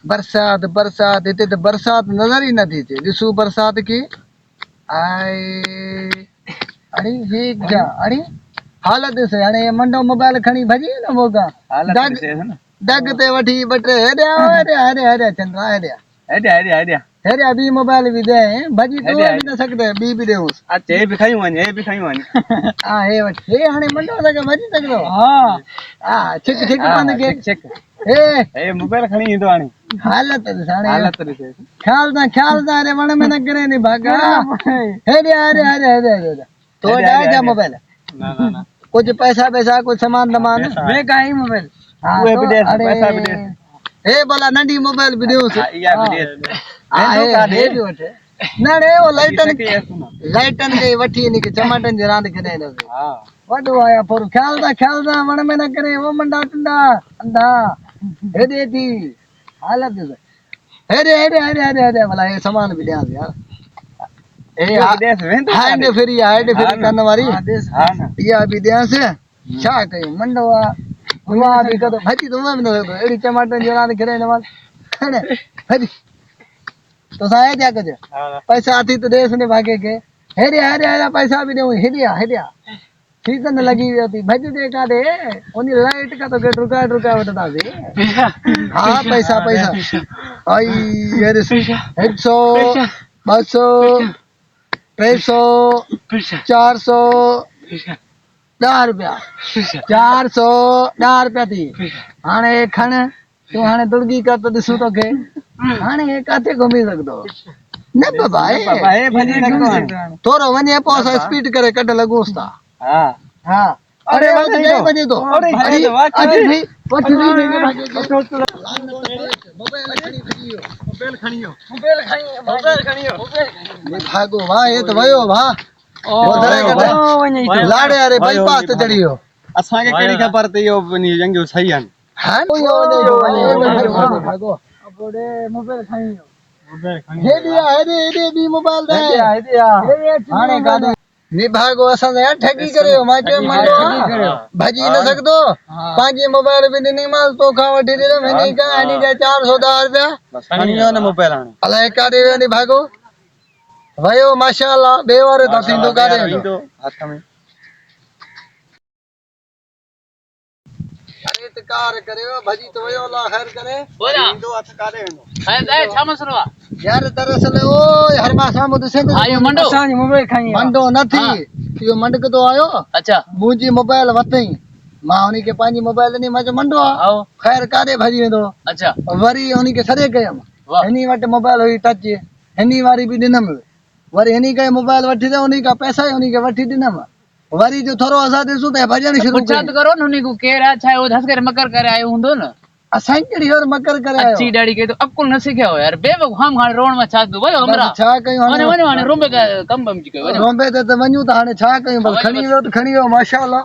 बरसात बरसात हिते त बरसात नज़र ई नथी अचे। ॾिसूं बरसात खे। आए अरे हे क्या अरे हालत ॾिस हाणे मंडो मोबाइल खणी भॼी न मोगा डग ते वठी ॿ टे हेॾिया हेॾिया हेॾिया चंद्रा हेॾिया हेॾिया ॿी मोबाइल बि दे भॼी तो बि न सघंदे ॿी बि ॾियूंसि अच्छा हे बि खयूं वञे हा हे वठ हे हाणे मंडो तक भॼी सघंदो हा छिक छिक बंदि के हे मोबाइल खणी ईंदो हाणे हालत ॾिस हाणे ख्याल सां अरे वण में न गिरे नी भागा हेॾिया हेॾिया हेॾिया हेॾिया तो डाए जा मोबाइल ना कुछ पैसा कुछ सामान दमान मैं का ही मोबाइल हाँ उहे तो भी दे अरे पैसा भी दे हे भला नंढी मोबाइल भी देऊं से इया भी दे हे भी वठे न रे वो लाइटन के वठी नी के टमाटन जे रांद खेने न हां वडो आया पर ख्याल दा वण में न करे वो मंडा टंडा अंधा हेदे थी हालत हेदे भला ये सामान भी दे यार हांडे फिरी करने वाली हां ना इया भी दे से छा कई मंडवा हुआ भी कदो भजी तो में न एडी टमाटर जो रांद खेने न वाल भजी तो साए क्या कजे पैसा आती तो देश ने भागे के हेरिया पैसा भी देऊ हेरिया सीजन लगी हुई होती भज दे का दे ओनी लाइट का तो गेट रुका बता दे हां पैसा आई अरे 100 200 300 400 10 रुपया 400 10 रुपया थी हाणे खण तू हाणे दुर्गी कर तो दिसू तो के हाणे हे काथे घुमी सकदो न बाबा हे भजी नको थोरो वने पोस स्पीड करे कट लगोस ता हां अरे वो तो जाई बजे तो अरे भाई वठ नहीं भागे मोबाइल खणियो भागो वाह ये तो वयो वाह वो धरे लाड़े अरे भाई पास ते चढ़ियो असा के केड़ी खबर ते यो बनी जंगो सही हन हां भागो abode मोबाइल खणियो हेदे भी मोबाइल दे हाने कादे नी भागो असा ठगी करे माचे मंडो भजी न सकदो पांजी मोबाइल भी नहीं माल तो खा वठी दे मैंने का हनी दे 410 रुपया बस खणियो न मोबाइल हाने अले कादे नी भागो वयो माशाअल्लाह बेवारे तो थिंदो कादे हाथ में अरे तकार करियो भजी तो वयो अल्लाह खैर करे इंदो हाथ कादे है छा मसलो यार दरअसल ओ हरमा सामो दिसे आयो मंडो असानी मोबाइल खाई मंडो नथी यो मंडक तो आयो अच्छा मुजी मोबाइल वतई मां उनी के पांजी मोबाइल नहीं मां मंडो आओ खैर कादे भजी वेंदो अच्छा वरी उनी के सरे कयम हनी वट मोबाइल हुई टच हनी वारी भी दिनम वरी हनी के मोबाइल वठी दे उनी का पैसा उनी के वठी दिनम वरी जो थोरो असा दिसु ते भजन शुरू पुछा तो करो न उनी को केरा छा ओ धस करे मकर करे आयो हुंदो न असां केड़ी और मकर करे आयो अच्छी डैडी के तो अकुल न सिखियो यार बेवक हम हां रोण में छा दो भाई हमरा छा कयो वने रोंबे का कम बम जी के रोंबे ते वणू त हाने छा कयो बस खणी वियो त खणी वियो माशाअल्लाह